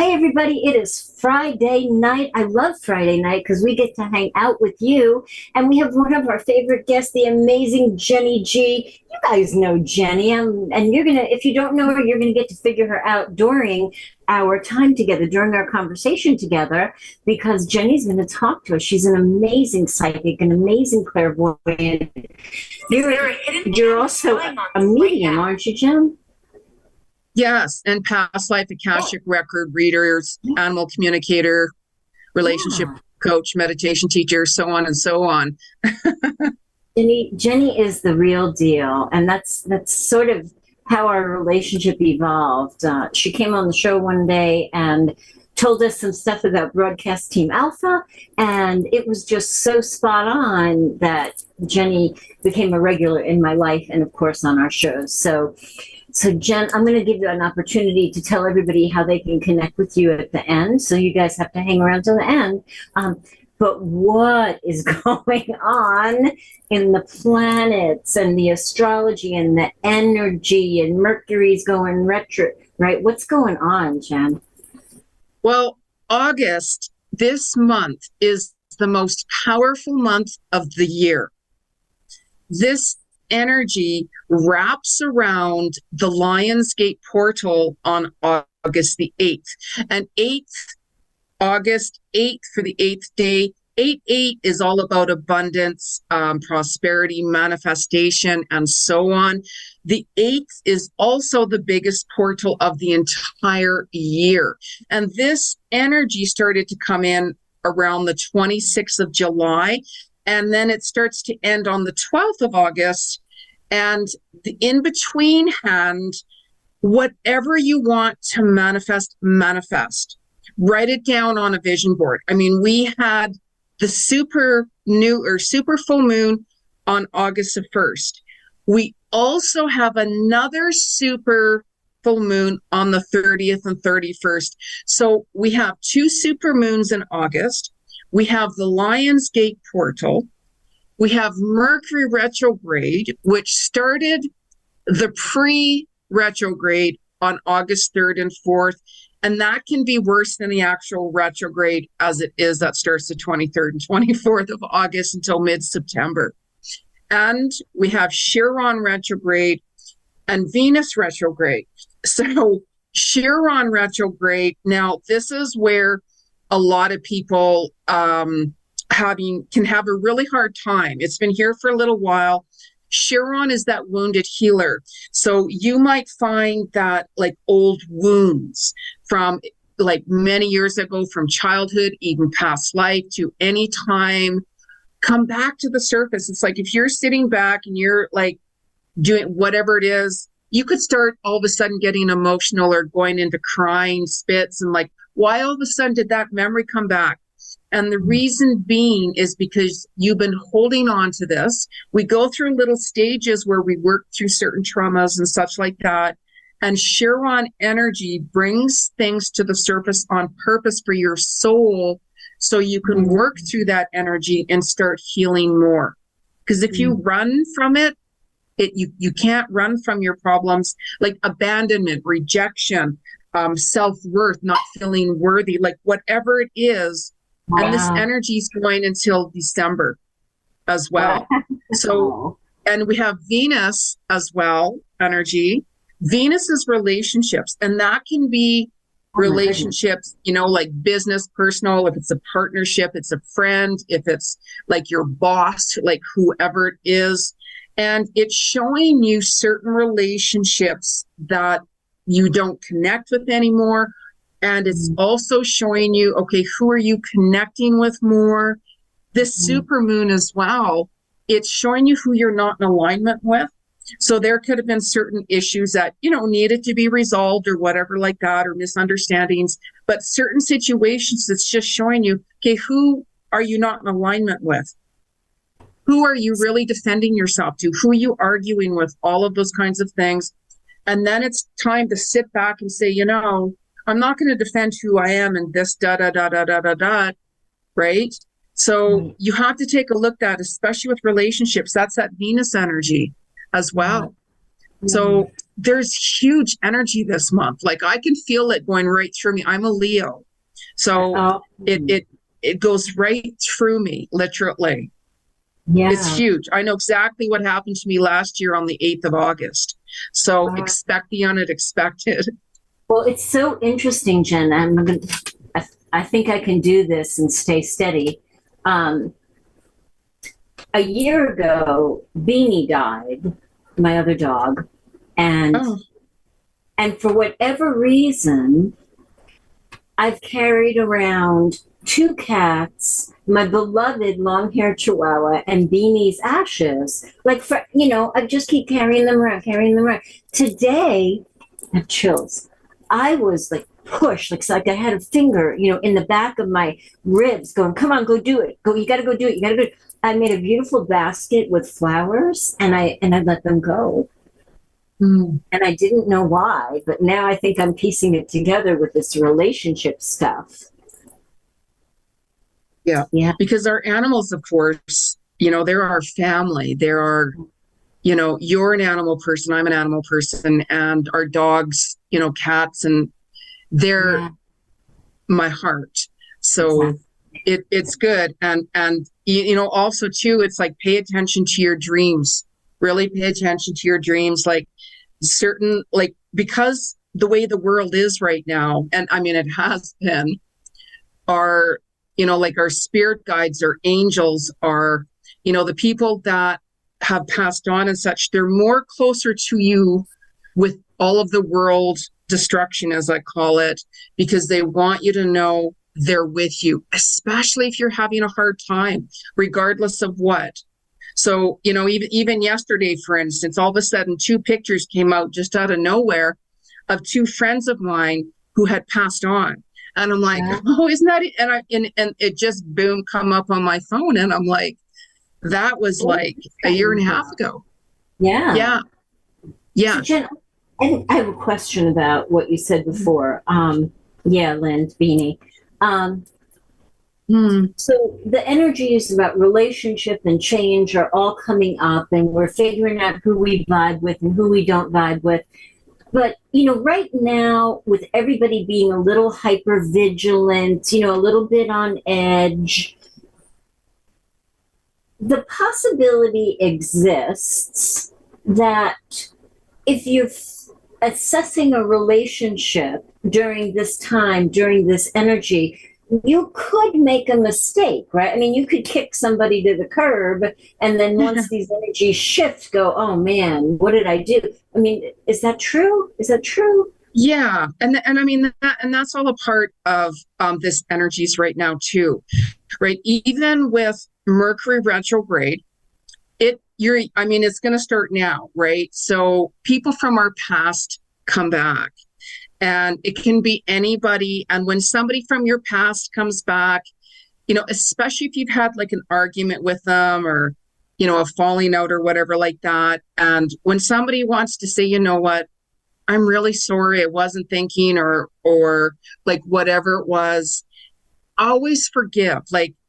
Hey, everybody, it is Friday night. I love Friday night because we get to hang out with you. And we have one of our favorite guests, the amazing Jeni G. You guys know Jeni, and you're going to, if you don't know her, you're going to get to figure her out during our time together, during our conversation together, because Jenny's going to talk to us. She's an amazing psychic, an amazing clairvoyant. You're also a medium, aren't you, Jen? Yes, and past life Akashic record readers, animal communicator, relationship coach, meditation teacher, so on and so on. Jeni is the real deal, and that's sort of how our relationship evolved. She came on the show one day and told us some stuff about Broadcast Team Alpha, and it was just so spot on that Jeni became a regular in my life and, of course, on our shows. So Jen, I'm going to give you an opportunity to tell everybody how they can connect with you at the end. So you guys have to hang around till the end. But what is going on in the planets and the astrology and the energy, and Mercury's going retro, right? What's going on, Jen? Well, August, this month, is the most powerful month of the year. This energy wraps around the Lionsgate portal on August the 8th. And August 8th for the 8th day. 8-8 is all about abundance, prosperity, manifestation, and so on. The 8th is also the biggest portal of the entire year. And this energy started to come in around the 26th of July. And then it starts to end on the 12th of August. And the in-between hand, whatever you want to manifest. Write it down on a vision board. I mean, we had the super full moon on August the 1st. We also have another super full moon on the 30th and 31st. So we have two super moons in August. We have the Lionsgate portal. We have Mercury retrograde, which started the pre-retrograde on August 3rd and 4th. And that can be worse than the actual retrograde as it is. That starts the 23rd and 24th of August until mid-September. And we have Chiron retrograde and Venus retrograde. So Chiron retrograde, now this is where a lot of people can have a really hard time. It's been here for a little while. Chiron is that wounded healer. So you might find that like old wounds from like many years ago, from childhood, even past life, to any time, come back to the surface. It's like if you're sitting back and you're like doing whatever it is, you could start all of a sudden getting emotional or going into crying spits, and like, why all of a sudden did that memory come back? And the reason being is because you've been holding on to this. We go through little stages where we work through certain traumas and such like that. And Chiron energy brings things to the surface on purpose for your soul, so you can work through that energy and start healing more. Because if you run from it, you can't run from your problems, like abandonment, rejection, self-worth, not feeling worthy, like whatever it is. And this energy is going until December as well. So, and we have Venus as well, energy. Venus is relationships, and that can be relationships, you know, like business, personal, if it's a partnership, it's a friend, if it's like your boss, like whoever it is. And it's showing you certain relationships that you don't connect with anymore. And it's also showing you, okay, who are you connecting with more? This super moon as well, it's showing you who you're not in alignment with. So there could have been certain issues that, you know, needed to be resolved or whatever like that, or misunderstandings. But certain situations, it's just showing you, okay, who are you not in alignment with? Who are you really defending yourself to? Who are you arguing with? All of those kinds of things. And then it's time to sit back and say, you know, I'm not going to defend who I am in this right? So you have to take a look at, especially with relationships, that's that Venus energy as well. So there's huge energy this month. Like I can feel it going right through me. I'm a Leo. So it goes right through me, literally. Yeah. It's huge. I know exactly what happened to me last year on the 8th of August. So expect the unexpected. Well, it's so interesting, Jen. I think I can do this and stay steady. A year ago, Beanie died, my other dog, and for whatever reason, I've carried around 2 cats, my beloved long-haired Chihuahua, and Beanie's ashes. Like I just keep carrying them around. Today, I have chills. I was like pushed, like I had a finger, in the back of my ribs going, come on, go do it. You got to go do it. You got to do it. I made a beautiful basket with flowers and I let them go. And I didn't know why, but now I think I'm piecing it together with this relationship stuff. Yeah. Because our animals, of course, they're our family. There are, you're an animal person, I'm an animal person, and our dogs, cats, and they're my heart. So it's good. And also too, it's like, pay attention to your dreams, really pay attention to your dreams, because the way the world is right now, and I mean, it has been, our spirit guides, our angels, are, the people that have passed on and such, they're more closer to you with all of the world destruction, as I call it, because they want you to know they're with you, especially if you're having a hard time, regardless of what. So, even yesterday, for instance, all of a sudden 2 pictures came out just out of nowhere of 2 friends of mine who had passed on. And I'm like, oh, isn't that it? And it just boom, come up on my phone. And I'm like, that was like a year and a half ago. Yeah. So, Jen, I have a question about what you said before. Lynn, Beanie. So the energies about relationship and change are all coming up, and we're figuring out who we vibe with and who we don't vibe with. But, right now, with everybody being a little hyper vigilant, a little bit on edge, the possibility exists that if you're assessing a relationship during this time, during this energy, you could make a mistake, right? I mean, you could kick somebody to the curb, and then once these energies shift, go, oh man, what did I do? I mean, is that true? Yeah. And I mean, that's all a part of this energies right now too, right? Even with Mercury retrograde, it's going to start now, right? So people from our past come back. And it can be anybody. And when somebody from your past comes back, especially if you've had like an argument with them or, a falling out or whatever like that. And when somebody wants to say, you know what, I'm really sorry, I wasn't thinking, or like whatever it was, always forgive.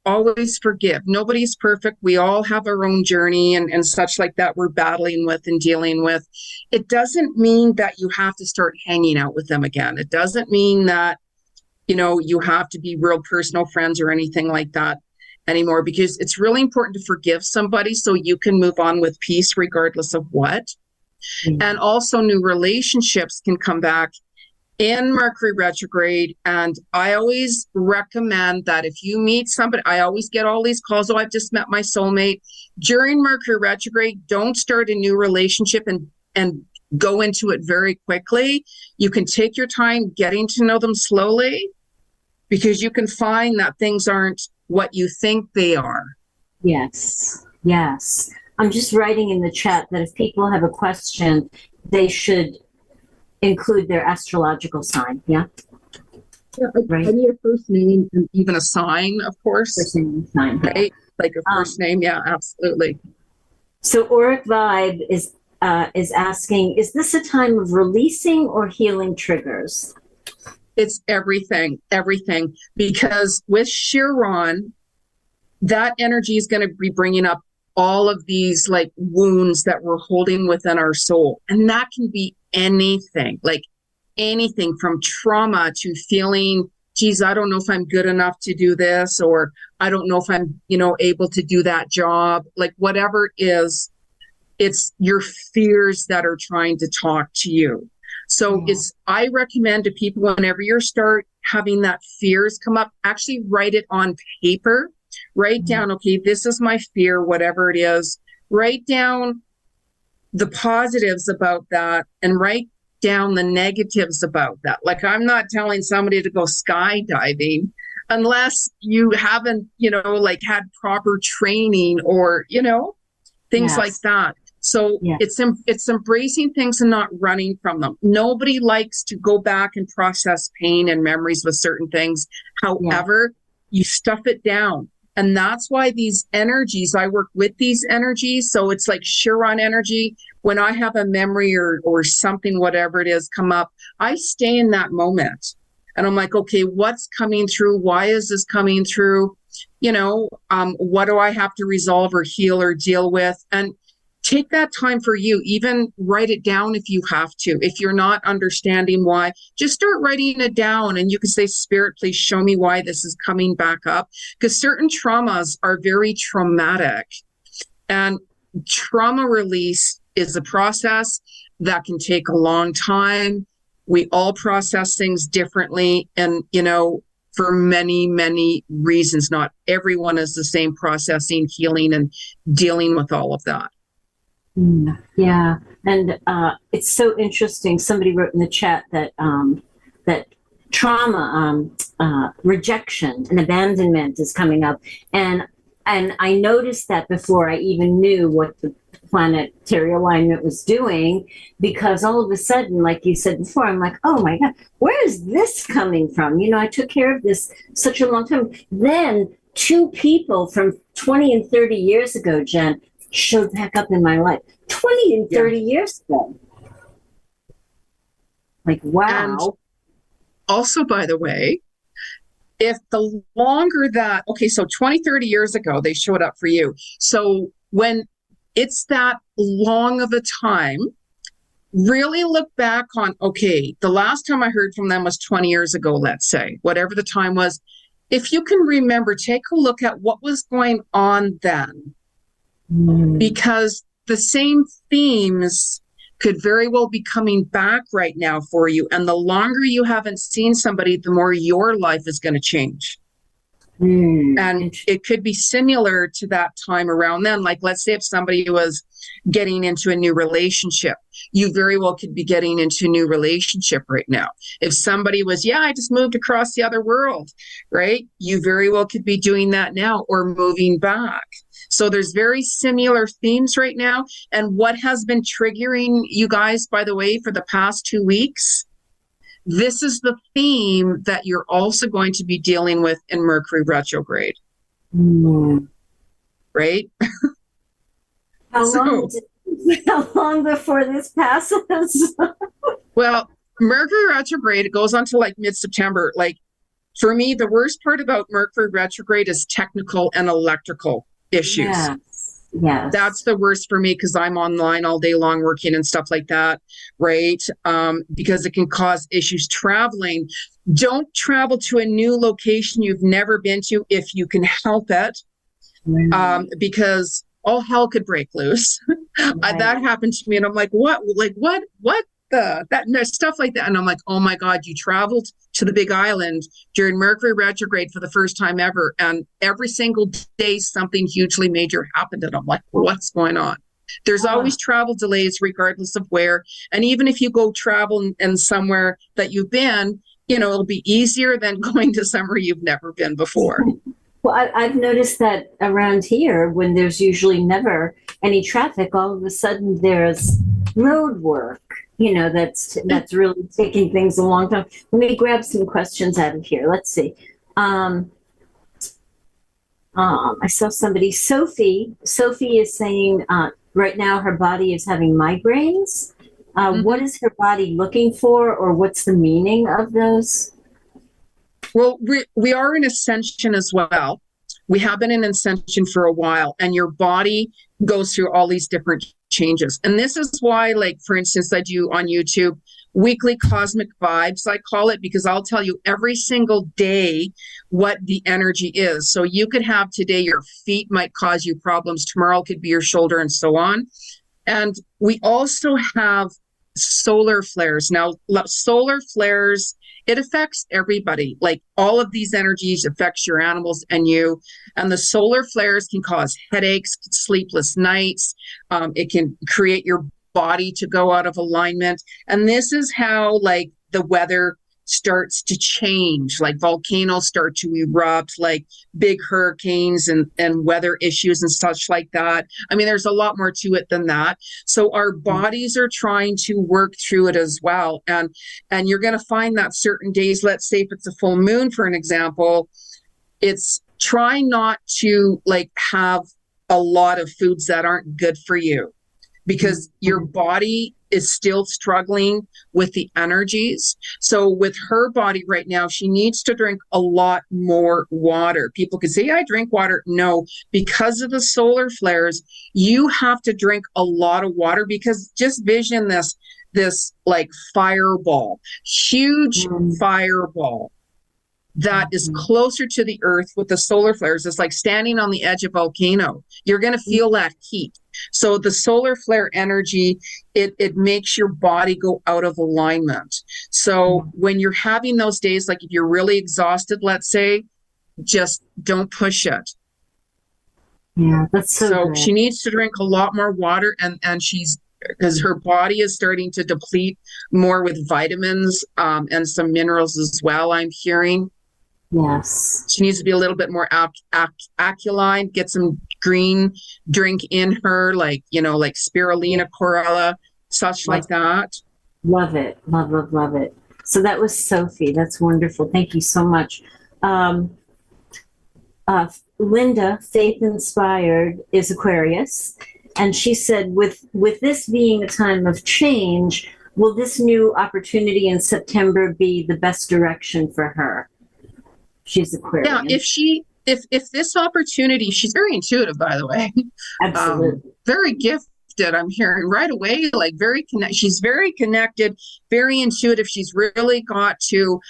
Always forgive. Nobody's perfect. We all have our own journey and such like that we're battling with and dealing with. It doesn't mean that you have to start hanging out with them again. It doesn't mean that, you have to be real personal friends or anything like that anymore, because it's really important to forgive somebody so you can move on with peace regardless of what. And also new relationships can come back in Mercury retrograde. And I always recommend that if you meet somebody, I always get all these calls, oh, I've just met my soulmate. During Mercury retrograde, don't start a new relationship and go into it very quickly. You can take your time getting to know them slowly, because you can find that things aren't what you think they are. Yes. I'm just writing in the chat that if people have a question, they should include their astrological sign. Yeah. Right. I need a first name and even a sign, of course. First name, sign. Right. Like a first name. Yeah, absolutely. So Auric Vibe is asking, is this a time of releasing or healing triggers? It's everything, because with Chiron, that energy is going to be bringing up all of these like wounds that we're holding within our soul. And that can be anything, like anything from trauma to feeling, geez, I don't know if I'm good enough to do this, or I don't know if I'm, able to do that job, like whatever it is, it's your fears that are trying to talk to you. So I recommend to people, whenever you start having that fears come up, actually write it on paper, write down, okay, this is my fear, whatever it is, write down the positives about that and write down the negatives about that. Like, I'm not telling somebody to go skydiving unless you haven't, had proper training or, things like that. So it's embracing things and not running from them. Nobody likes to go back and process pain and memories with certain things. However, you stuff it down. And that's why these energies, I work with these energies. So it's like Chiron energy. When I have a memory or something, whatever it is, come up, I stay in that moment. And I'm like, okay, what's coming through? Why is this coming through? What do I have to resolve or heal or deal with? And take that time for you. Even write it down if you have to. If you're not understanding why, just start writing it down. And you can say, Spirit, please show me why this is coming back up. Because certain traumas are very traumatic. And trauma release is a process that can take a long time. We all process things differently. And, for many, many reasons, not everyone is the same processing, healing, and dealing with all of that. Yeah, and it's so interesting. Somebody wrote in the chat that that trauma, rejection, and abandonment is coming up, and I noticed that before I even knew what the planetary alignment was doing, because all of a sudden, like you said before, I'm like, oh my God, where is this coming from? I took care of this such a long time. Then two people from 20 and 30 years ago, Jen, showed back up in my life 20 and 30 years ago. Like, wow. And also, by the way, if the longer that, okay, so 20, 30 years ago, they showed up for you. So when it's that long of a time, really look back on, okay, the last time I heard from them was 20 years ago, let's say, whatever the time was. If you can remember, take a look at what was going on then. Because the same themes could very well be coming back right now for you. And the longer you haven't seen somebody, the more your life is going to change. And it could be similar to that time around then. Like, let's say if somebody was getting into a new relationship, you very well could be getting into a new relationship right now. If somebody was, I just moved across the other world, right? You very well could be doing that now, or moving back. So there's very similar themes right now. And what has been triggering you guys, by the way, for the past 2 weeks, this is the theme that you're also going to be dealing with in Mercury retrograde. Right? How long before this passes? Well, Mercury retrograde, it goes on to like mid-September. Like, for me, the worst part about Mercury retrograde is technical and electrical issues. Yes. That's the worst for me, because I'm online all day long working and stuff like that, right? Because it can cause issues traveling. Don't travel to a new location you've never been to if you can help it, because all hell could break loose. That happened to me, and I'm like, what? Like, what stuff like that. And I'm like, oh my God, you traveled to the Big Island during Mercury retrograde for the first time ever. And every single day, something hugely major happened. And I'm like, what's going on? There's always travel delays, regardless of where. And even if you go travel in somewhere that you've been, it'll be easier than going to somewhere you've never been before. Well, I've noticed that around here, when there's usually never any traffic, all of a sudden there's road work. That's really taking things a long time. Let me grab some questions out of here. Let's see. I saw somebody, Sophie. Sophie is saying right now her body is having migraines. What is her body looking for, or what's the meaning of those? Well, we are in ascension as well. We have been in ascension for a while, and your body goes through all these different changes. And this is why, like, for instance, I do on YouTube weekly cosmic vibes, I call it, because I'll tell you every single day what the energy is. So you could have today, your feet might cause you problems. Tomorrow could be your shoulder, and so on. And we also have solar flares. Now, solar flares, it affects everybody. Like, all of these energies affects your animals and you. And the solar flares can cause headaches, sleepless nights. It can create your body to go out of alignment. And this is how, like, the weather starts to change, like volcanoes start to erupt, like big hurricanes and weather issues and such like that. I mean, there's a lot more to it than that. So our bodies are trying to work through it as well. And you're going to find that certain days, let's say if it's a full moon, for an example, it's try not to, like, have a lot of foods that aren't good for you, because your body is still struggling with the energies. So with her body right now, she needs to drink a lot more water. People could say, I drink water. No, because of the solar flares, you have to drink a lot of water, because just vision this like fireball, huge fireball that is closer to the earth with the solar flares. It's like standing on the edge of a volcano. You're going to feel that heat. So the solar flare energy, it makes your body go out of alignment. So when you're having those days, like if you're really exhausted, let's say, just don't push it. Yeah, that's so good. She needs to drink a lot more water, and she's, because her body is starting to deplete more with vitamins and some minerals as well, I'm hearing. Yes. She needs to be a little bit more alkaline, get some green drink in her, like, like spirulina, chlorella, such like that. Love it. Love, love, love it. So that was Sophie. That's wonderful. Thank you so much. Linda, Faith Inspired, is Aquarius. And she said, with this being a time of change, will this new opportunity in September be the best direction for her? She's Aquarian. Yeah, if this opportunity, she's very intuitive, by the way. Absolutely. Very gifted, I'm hearing right away, like she's very connected, very intuitive. She's really got to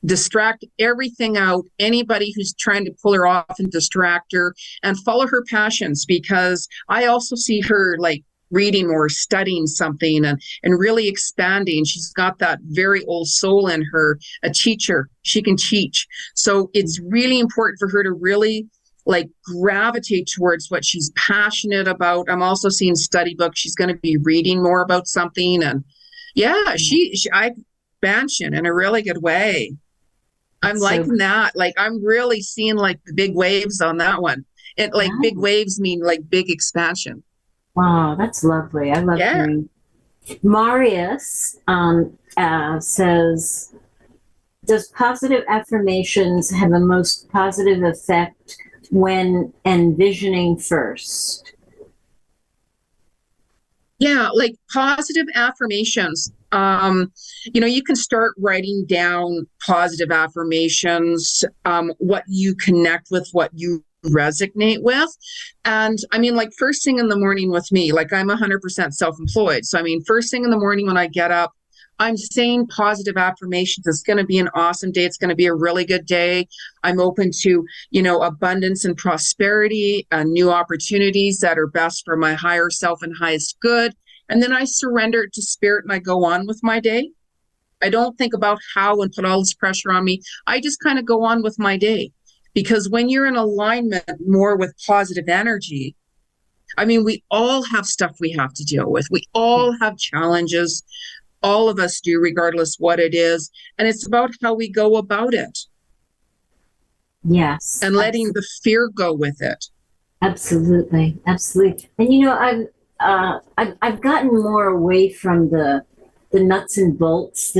distract everything out, anybody who's trying to pull her off and distract her, and follow her passions, because I also see her like reading or studying something and really expanding. She's got that very old soul in her, a teacher. She can teach. So it's really important for her to really like gravitate towards what she's passionate about. I'm also seeing study books. She's going to be reading more about something. And yeah, I expansion in a really good way. I'm liking that. Like, I'm really seeing like the big waves on that one. And like big waves mean like big expansion. Wow, that's lovely. I love hearing. Marius says, does positive affirmations have a most positive effect when envisioning first? Yeah, like positive affirmations. You can start writing down positive affirmations, what you connect with, what you resonate with. And I mean, like first thing in the morning with me, like I'm 100% self-employed. So I mean, first thing in the morning when I get up, I'm saying positive affirmations. It's going to be an awesome day. It's going to be a really good day. I'm open to, abundance and prosperity and new opportunities that are best for my higher self and highest good. And then I surrender it to spirit and I go on with my day. I don't think about how and put all this pressure on me. I just kind of go on with my day. Because when you're in alignment more with positive energy, I mean, we all have stuff we have to deal with. We all have challenges. All of us do, regardless what it is. And it's about how we go about it. Yes. And letting the fear go with it. Absolutely. Absolutely. And, I've gotten more away from the nuts and bolts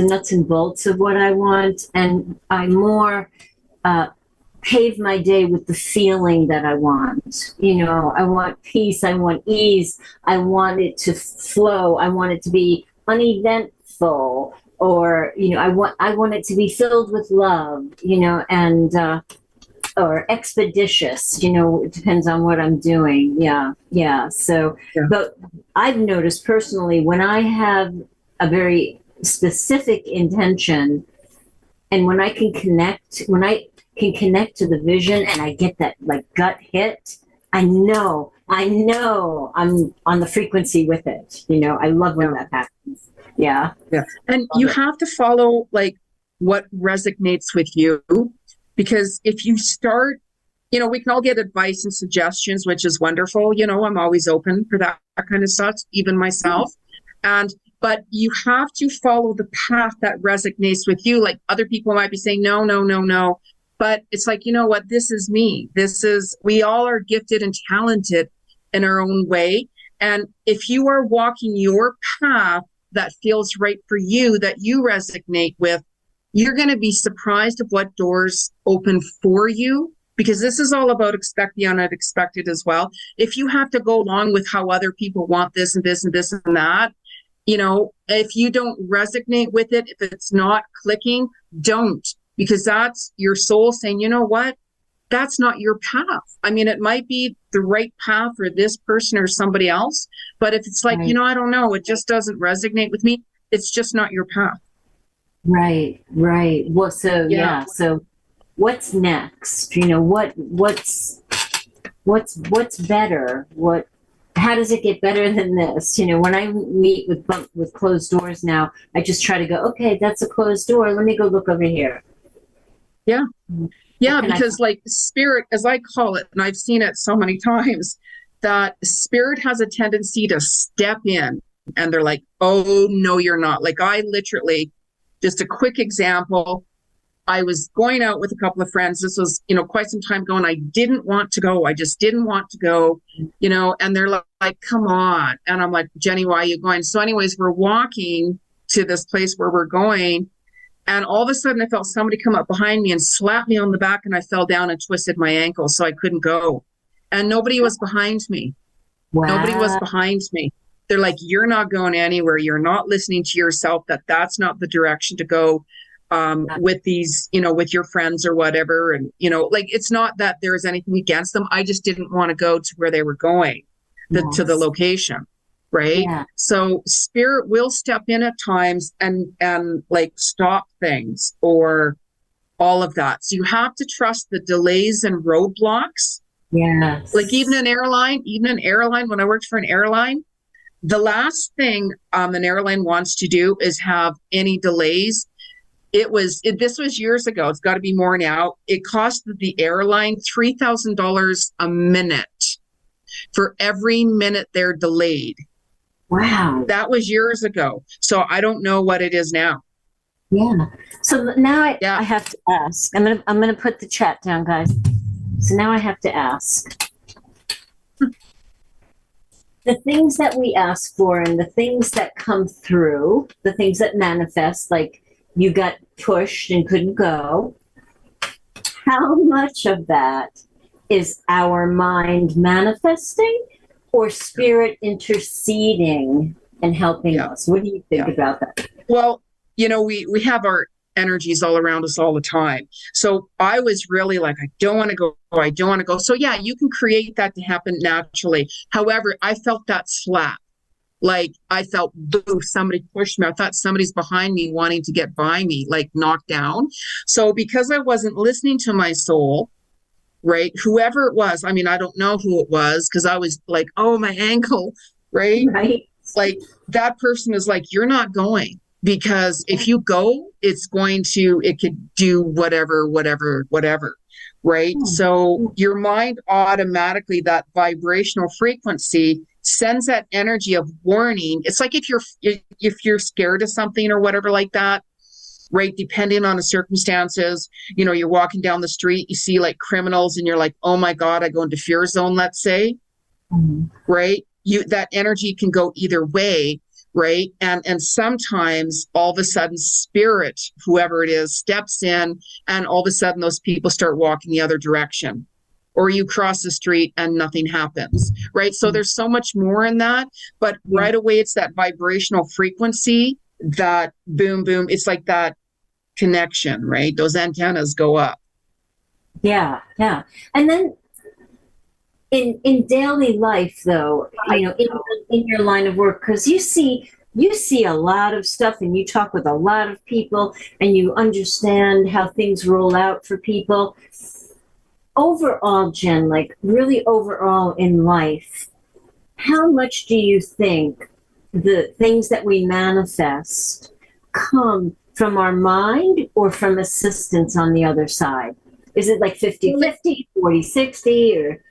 of what I want. And I more pave my day with the feeling that I want. I want peace. I want ease. I want it to flow. I want it to be uneventful, or I want it to be filled with love. And or expeditious, you know, it depends on what I'm doing. Yeah. Yeah. So, Yeah. but I've noticed personally when I have a very specific intention and when I can connect to the vision and I get that like gut hit, I know I'm on the frequency with it. You know, I love when that happens. Yeah. Yeah. And you have to follow like what resonates with you, because if you start, you know, we can all get advice and suggestions, which is wonderful. You know, I'm always open for that kind of stuff, even myself. But you have to follow the path that resonates with you. Like other people might be saying, no, no, no, no. But it's like, you know what? This is me. We all are gifted and talented in our own way. And if you are walking your path that feels right for you, that you resonate with, you're going to be surprised of what doors open for you, because this is all about expect the unexpected as well. If you have to go along with how other people want this and this and this and that, you know, if you don't resonate with it, if it's not clicking, don't, because that's your soul saying, you know what, that's not your path. I mean, it might be the right path for this person or somebody else, but if it's like, Right. you know, I don't know, it just doesn't resonate with me, it's just not your path. Right. Right. Well, so yeah. So what's next? You know, what's better? How does it get better than this? You know, when I meet with closed doors now, I just try to go, okay, that's a closed door. Let me go look over here. Yeah. Yeah, because like spirit, as I call it, and I've seen it so many times, that spirit has a tendency to step in and they're like, oh, no, you're not. Like I literally, just a quick example, I was going out with a couple of friends. This was, you know, quite some time ago, and I didn't want to go. I just didn't want to go, you know, and they're like, come on. And I'm like, Jenny, why are you going? So anyways, we're walking to this place where we're going. And all of a sudden I felt somebody come up behind me and slap me on the back, and I fell down and twisted my ankle. So I couldn't go. And nobody was behind me. Wow. Nobody was behind me. They're like, you're not going anywhere. You're not listening to yourself. That's not the direction to go. With these, you know, with your friends or whatever. And, you know, like, it's not that there is anything against them. I just didn't want to go to where they were going, to the location. Right. Yeah. So spirit will step in at times and like stop things or all of that. So you have to trust the delays and roadblocks. Yes. Like even an airline, when I worked for an airline, the last thing an airline wants to do is have any delays. This was years ago. It's got to be more now. It cost the airline $3,000 a minute for every minute they're delayed. Wow. That was years ago. So I don't know what it is now. Yeah. So now I have to ask. I'm gonna put the chat down, guys. So now I have to ask. The things that we ask for and the things that come through, the things that manifest, like you got pushed and couldn't go. How much of that is our mind manifesting or spirit interceding and helping us? What do you think about that? Well, you know, we have our energies all around us all the time. So I was really like, I don't want to go. I don't want to go. So yeah, you can create that to happen naturally. However, I felt that slap. Like I felt, boo, somebody pushed me. I thought somebody's behind me wanting to get by me, like knocked down. So because I wasn't listening to my soul, right? Whoever it was, I mean, I don't know who it was, because I was like, oh, my ankle, right? Right. Like that person is like, you're not going, because if you go, it could do whatever, right? So your mind automatically, that vibrational frequency sends that energy of warning. It's like if you're scared of something or whatever like that, right? Depending on the circumstances, you know, you're walking down the street, you see like criminals and you're like, oh my God, I go into fear zone, let's say, right? That energy can go either way, right? And sometimes all of a sudden spirit, whoever it is, steps in, and all of a sudden those people start walking the other direction. Or you cross the street and nothing happens, right? So there's so much more in that, but right away it's that vibrational frequency, that boom, boom. It's like that connection, right? Those antennas go up. Yeah, yeah. And then in daily life, though, in your line of work, because you see a lot of stuff, and you talk with a lot of people, and you understand how things roll out for people. Overall, Jen, like really overall in life, how much do you think the things that we manifest come from our mind or from assistance on the other side? Is it like 50-50, 40-60, or?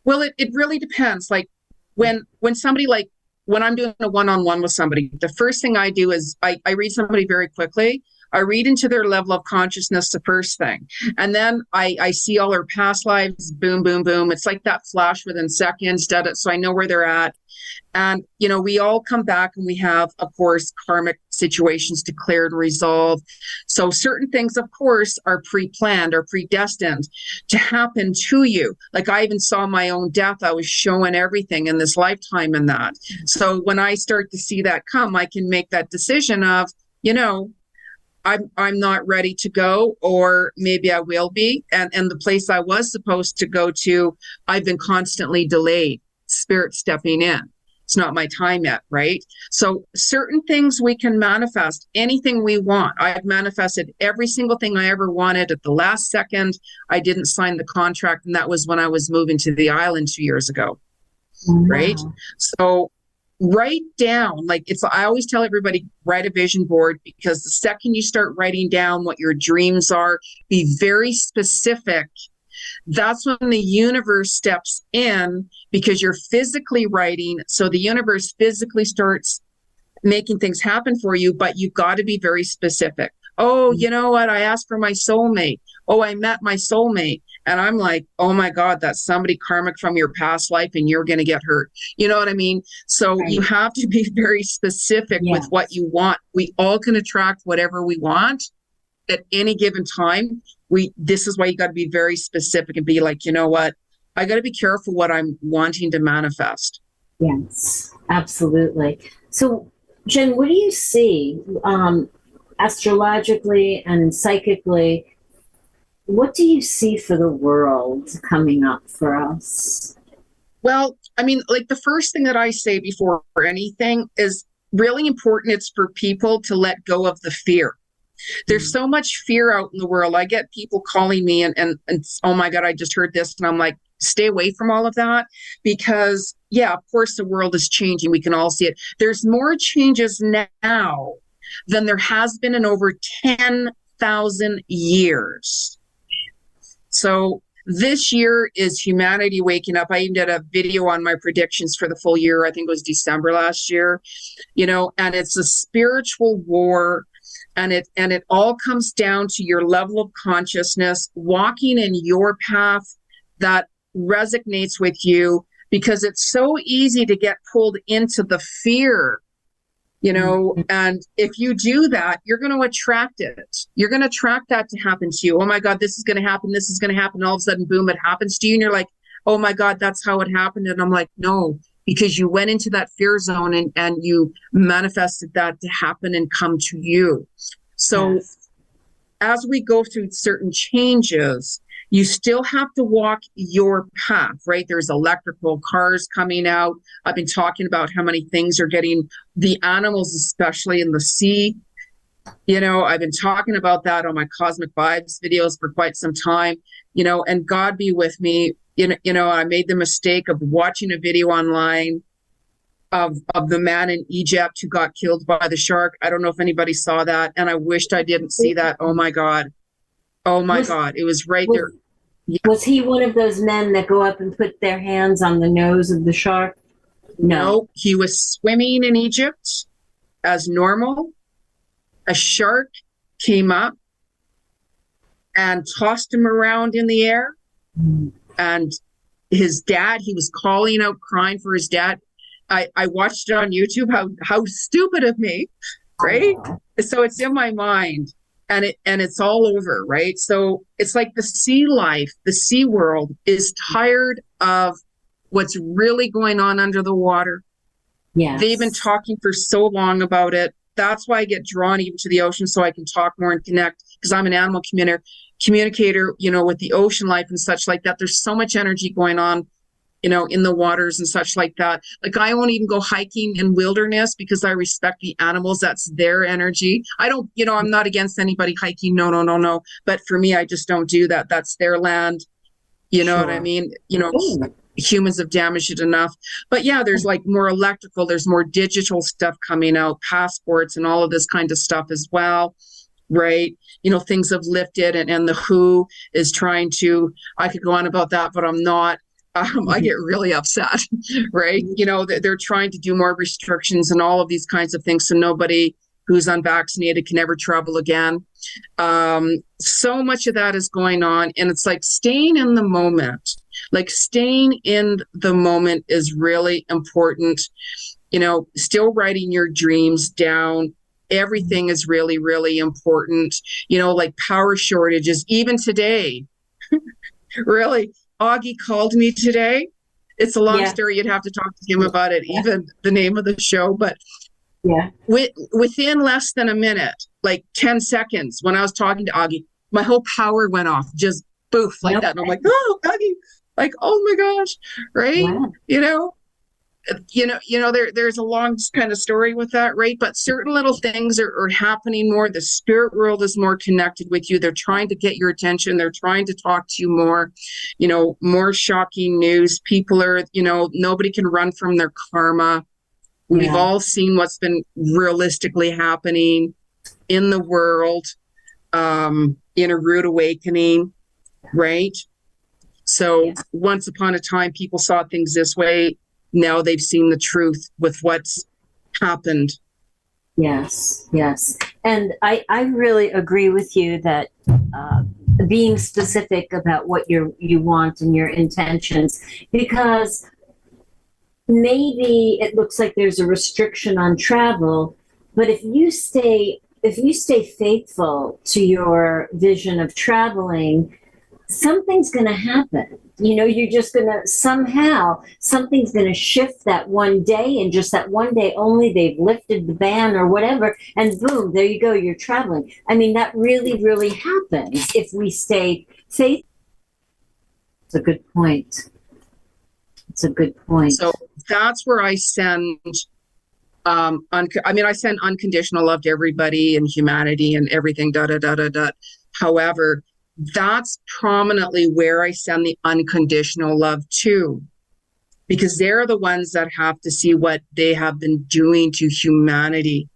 Well, it really depends. Like when somebody like when I'm doing a one-on-one with somebody, the first thing I do is I read somebody very quickly. I read into their level of consciousness the first thing. And then I see all their past lives, boom, boom, boom. It's like that flash within seconds, so I know where they're at. And, we all come back and we have, of course, karmic situations declared and resolved. So certain things, of course, are pre-planned or predestined to happen to you. Like I even saw my own death. I was showing everything in this lifetime in that. So when I start to see that come, I can make that decision of, I'm not ready to go, or maybe I will be. And the place I was supposed to go to, I've been constantly delayed, spirit stepping in. It's not my time yet, right? So certain things we can manifest, anything we want. I've manifested every single thing I ever wanted at the last second. I didn't sign the contract, and that was when I was moving to the island 2 years ago, right? So write down, I always tell everybody, write a vision board, because the second you start writing down what your dreams are, be very specific. That's when the universe steps in, because you're physically writing. So the universe physically starts making things happen for you, but you've got to be very specific. Oh, you know what? I asked for my soulmate. Oh, I met my soulmate. And I'm like, oh my God, that's somebody karmic from your past life, and you're going to get hurt. You know what I mean? So you have to be very specific with what you want. We all can attract whatever we want at any given time. This is why you got to be very specific and be like, you know what? I got to be careful what I'm wanting to manifest. Yes, absolutely. So, Jen, what do you see astrologically and psychically? What do you see for the world coming up for us? Well, I mean, like the first thing that I say before anything is really important. It's for people to let go of the fear. There's so much fear out in the world. I get people calling me and oh my God, I just heard this. And I'm like, stay away from all of that, because yeah, of course the world is changing. We can all see it. There's more changes now than there has been in over 10,000 years. So this year is humanity waking up. I even did a video on my predictions for the full year. I think it was December last year, and it's a spiritual war. And it all comes down to your level of consciousness, walking in your path that resonates with you, because it's so easy to get pulled into the fear, and if you do that, you're going to attract it. You're going to attract that to happen to you. Oh my God, this is going to happen. This is going to happen. All of a sudden, boom, it happens to you. And you're like, oh my God, that's how it happened. And I'm like, no, because you went into that fear zone and you manifested that to happen and come to you. So as we go through certain changes, you still have to walk your path, right? There's electrical cars coming out. I've been talking about how many things are getting, the animals, especially in the sea. I've been talking about that on my Cosmic Vibes videos for quite some time, and God be with me. I made the mistake of watching a video online of the man in Egypt who got killed by the shark. I don't know if anybody saw that, and I wished I didn't see that. Oh my God. Oh my God. It was right there. Yeah. Was he one of those men that go up and put their hands on the nose of the shark? No, he was swimming in Egypt as normal. A shark came up and tossed him around in the air. And his dad, he was calling out, crying for his dad. I watched it on YouTube, how stupid of me, right? So it's in my mind, and it's all over, right? So it's like the sea life, the sea world is tired of what's really going on under the water. Yeah, they've been talking for so long about it. That's why I get drawn even to the ocean, so I can talk more and connect, because I'm an animal communicator, with the ocean life and such like that. There's so much energy going on, in the waters and such like that. Like, I won't even go hiking in wilderness because I respect the animals. That's their energy. I don't, I'm not against anybody hiking. No, no, no, no. But for me, I just don't do that. That's their land. You know what I mean? Humans have damaged it enough. But yeah, there's like more electrical, there's more digital stuff coming out, passports and all of this kind of stuff as well. Right. Things have lifted, and the WHO is trying to, I could go on about that, but I'm not. I get really upset, right? They're trying to do more restrictions and all of these kinds of things, so nobody who's unvaccinated can ever travel again. So much of that is going on, and it's like staying in the moment. Like, staying in the moment is really important. Still writing your dreams down. Everything is really, really important. Like power shortages, even today. Really, Augie called me today. It's a long story. You'd have to talk to him about it, even the name of the show. But within less than a minute, like 10 seconds, when I was talking to Augie, my whole power went off, just boof, like that. And I'm like, oh, Augie, like, oh my gosh, right? Wow. There's a long kind of story with that, right? But certain little things are happening more. The spirit world is more connected with you. They're trying to get your attention. They're trying to talk to you more. More shocking news. People are, nobody can run from their karma. We've all seen what's been realistically happening in the world, in a rude awakening, right? So once upon a time, people saw things this way. Now they've seen the truth with what's happened. Yes. And I really agree with you that being specific about what you want and your intentions, because maybe it looks like there's a restriction on travel, but if you stay faithful to your vision of traveling, something's going to happen. You're just going to something's going to shift that one day, and just that one day only, they've lifted the ban or whatever, and boom, there you go, you're traveling. I mean, that really, really happens if we stay faithful. It's a good point. So that's where I send, I send unconditional love to everybody and humanity and everything, However, that's prominently where I send the unconditional love to, because they're the ones that have to see what they have been doing to humanity.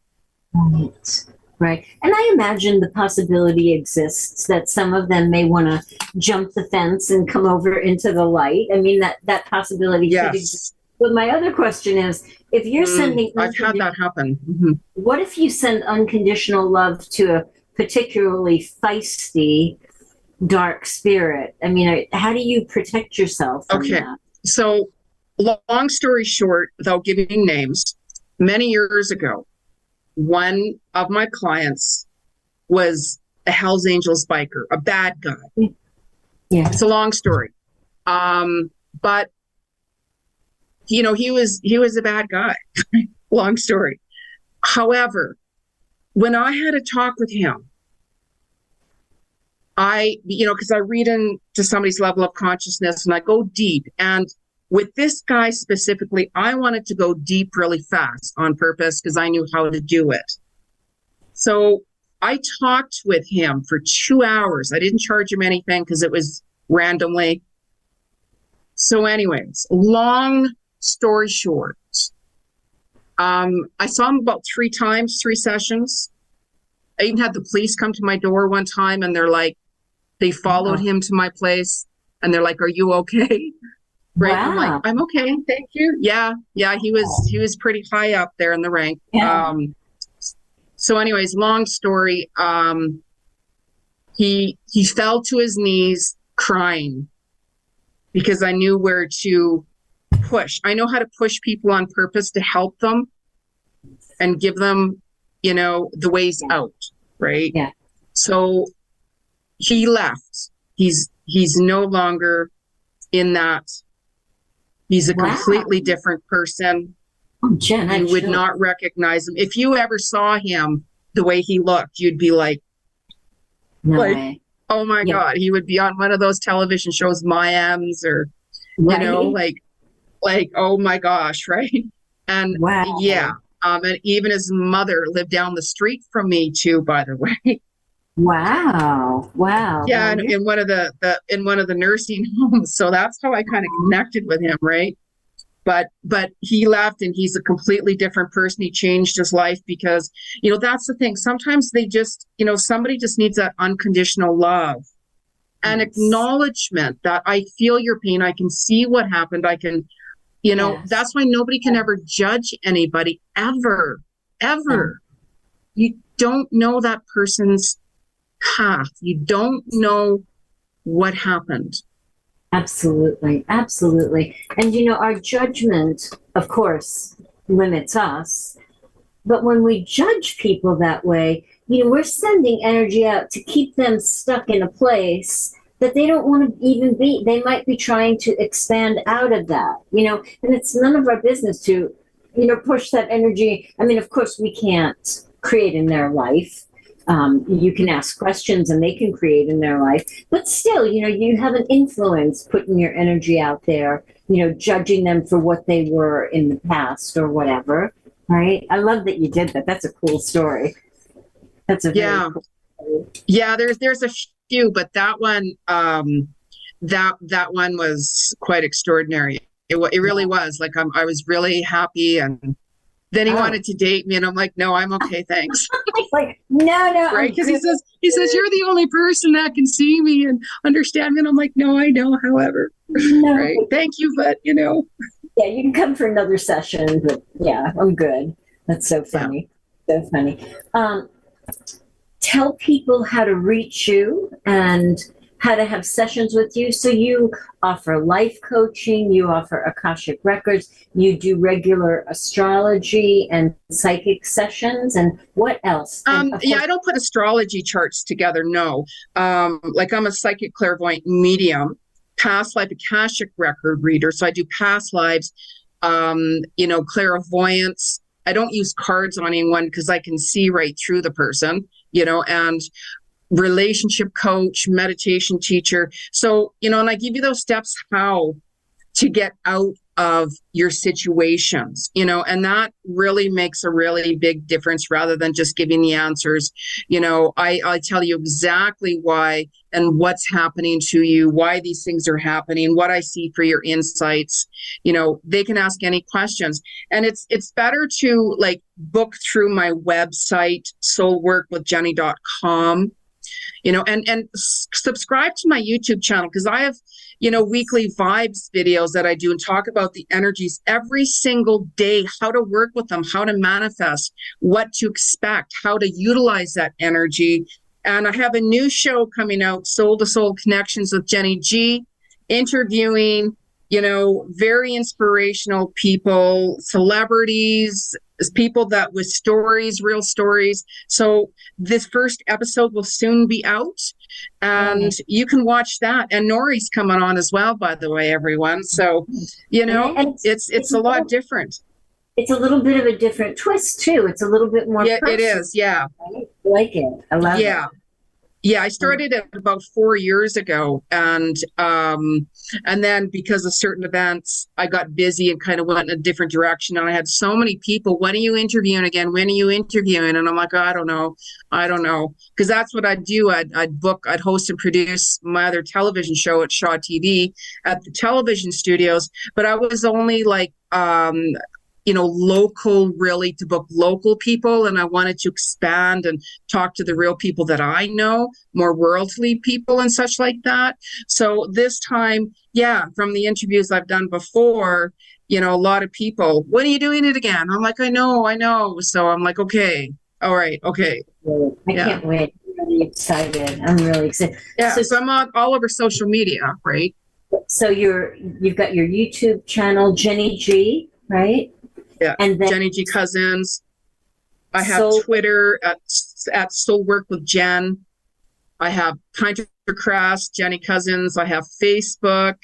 Right. And I imagine the possibility exists that some of them may want to jump the fence and come over into the light. I mean, that possibility could exist. But my other question is, if you're sending... I've had that happen. Mm-hmm. What if you send unconditional love to a particularly feisty, dark spirit? I mean, how do you protect yourself from that? So, long story short, without giving names, many years ago, one of my clients was a Hells Angels biker, a bad guy. Yeah, it's a long story, but he was a bad guy. Long story. However, when I had a talk with him, because I read into somebody's level of consciousness and I go deep. And with this guy specifically, I wanted to go deep really fast on purpose because I knew how to do it. So I talked with him for 2 hours. I didn't charge him anything because it was randomly. So anyways, long story short, I saw him about 3 times, 3 sessions. I even had the police come to my door one time, and they followed him to my place, and they're like, "Are you okay?" Right? Wow. I'm like, "I'm okay, thank you." Yeah. He was pretty high up there in the rank. Yeah. So, anyways, long story. He fell to his knees crying because I knew where to push. I know how to push people on purpose to help them and give them, the ways out. Right. Yeah. So he left. He's no longer in that. He's a completely different person. Oh, Jen, you would not recognize him. If you ever saw him the way he looked, you'd be like, no way. Oh my Yeah. God, he would be on one of those television shows, Mayans, or, you know, Right. like, oh my gosh, right? And yeah, Wow. and even his mother lived down the street from me too, by the way. Wow. Wow. Yeah, Well, and you're in one of the nursing homes. So that's how I kind of connected with him, right? But he left and he's a completely different person. He changed his life because, you know, that's the thing. Sometimes they just, you know, somebody just needs that unconditional love and yes. acknowledgement that I feel your pain. I can see what happened. I can, you know, Yes. that's why nobody can ever judge anybody ever, Um, ever. You don't know that person's path. You don't know what happened. absolutely. Absolutely. And, our judgment, of course, limits us. But when we judge people that way, we're sending energy out to keep them stuck in a place that they don't want to even be. They might be trying to expand out of that, and it's none of our business to, push that energy. I mean, of course, we can't create in their life. You can ask questions and they can create in their life. But still, you have an influence putting your energy out there, judging them for what they were in the past or whatever. Right. I love that you did that. That's a cool story. That's a very Yeah. cool story. Yeah, there's a few, but that one that one was quite extraordinary. It really Yeah. was. Like I was really happy, and then he Oh, wanted to date me, and I'm like, no, I'm okay, thanks. like, no, no, Right? I'm Because good. he says you're the only person that can see me and understand me, and I'm like, no, I know. However, No, right? Thank you, but you know, yeah, you can come for another session, but yeah, I'm good. That's so yeah. funny. So funny. Um, Tell people how to reach you and how to have sessions with you. So you offer life coaching, you offer Akashic records, you do regular astrology and psychic sessions, and what else? And of Yeah, course, I don't put astrology charts together. No, like I'm a psychic clairvoyant medium, past life Akashic record reader. So I do past lives, you know, clairvoyance. I don't use cards on anyone because I can see right through the person, you know, and relationship coach, meditation teacher. So, you know, and I give you those steps how to get out of your situations, you know, and that really makes a really big difference rather than just giving the answers. You know, I tell you exactly why and what's happening to you, why these things are happening, what I see for your insights. You know, they can ask any questions. And it's better to like book through my website, soulworkwithjeni.com, you know, and subscribe to my YouTube channel because I have, you know, weekly vibes videos that I do and talk about the energies every single day, how to work with them, how to manifest, what to expect, how to utilize that energy. And I have a new show coming out, Soul to Soul Connections with Jeni G, interviewing, you know, very inspirational people, celebrities, people that with stories, real stories. So this first episode will soon be out and right. you can watch that. And Nori's coming on as well, by the way, everyone. So, you know, And it's a lot different. it's a little bit of a different twist too. It's a little bit more Yeah, it personal. is. Yeah. Right? I like it. I love it. Yeah. Yeah, I started it about 4 years ago, and then because of certain events, I got busy and kind of went in a different direction. And I had so many people, when are you interviewing again? When are you interviewing? And I'm like, I don't know, because that's what I'd do. I'd host and produce my other television show at Shaw TV at the television studios, but I was only like, you know, local, really to book local people. And I wanted to expand and talk to the real people that I know, more worldly people and such like that. So this time, yeah, from the interviews I've done before, you know, a lot of people, when are you doing it again? I'm like, I know. So I'm like, okay, all right, okay. I Yeah. can't wait. I'm really excited. I'm really excited. Yeah. So, So I'm on all over social media, right? so you've got your YouTube channel, Jeni G, right? Yeah. And then Jeni G Cousins. I have Soul. Twitter at Soul Work with Jen. I have Pintercrest, Jeni Cousins. I have Facebook,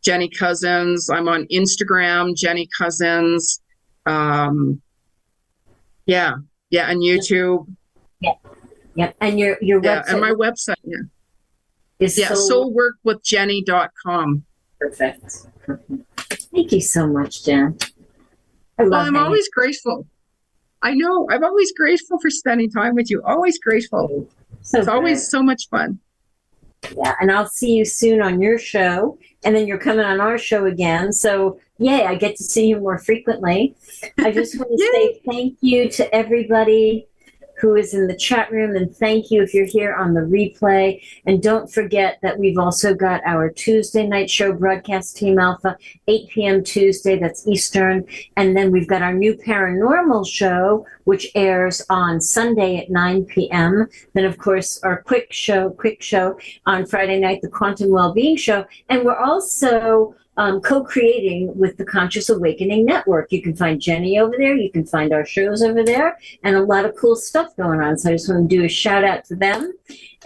Jeni Cousins. I'm on Instagram, Jeni Cousins. Yeah, and YouTube. Yeah, yeah. And your Yeah, and website, my website. Yeah. is Yeah, soulworkwithjeni.com. perfect. Thank you so much, Jen. Well, I'm always grateful. I know. I'm always grateful for spending time with you. Always grateful. It's always so much fun. Yeah, and I'll see you soon on your show. And then you're coming on our show again. So, yay, I get to see you more frequently. I just want to say thank you to everybody who is in the chat room. And thank you if you're here on the replay. And don't forget that we've also got our Tuesday night show, Broadcast Team Alpha, 8 p.m. Tuesday, that's Eastern. And then we've got our new paranormal show, which airs on Sunday at 9 p.m. Then, of course, our quick show on Friday night, the Quantum Wellbeing Show. And we're also co-creating with the Conscious Awakening Network. You can find Jeni over there. You can find our shows over there, and a lot of cool stuff going on. So I just want to do a shout out to them.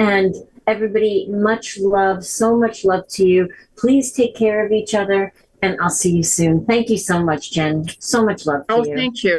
And everybody, much love, so much love to you. Please take care of each other, and I'll see you soon. Thank you so much, Jen. So much love to you. Oh, thank you.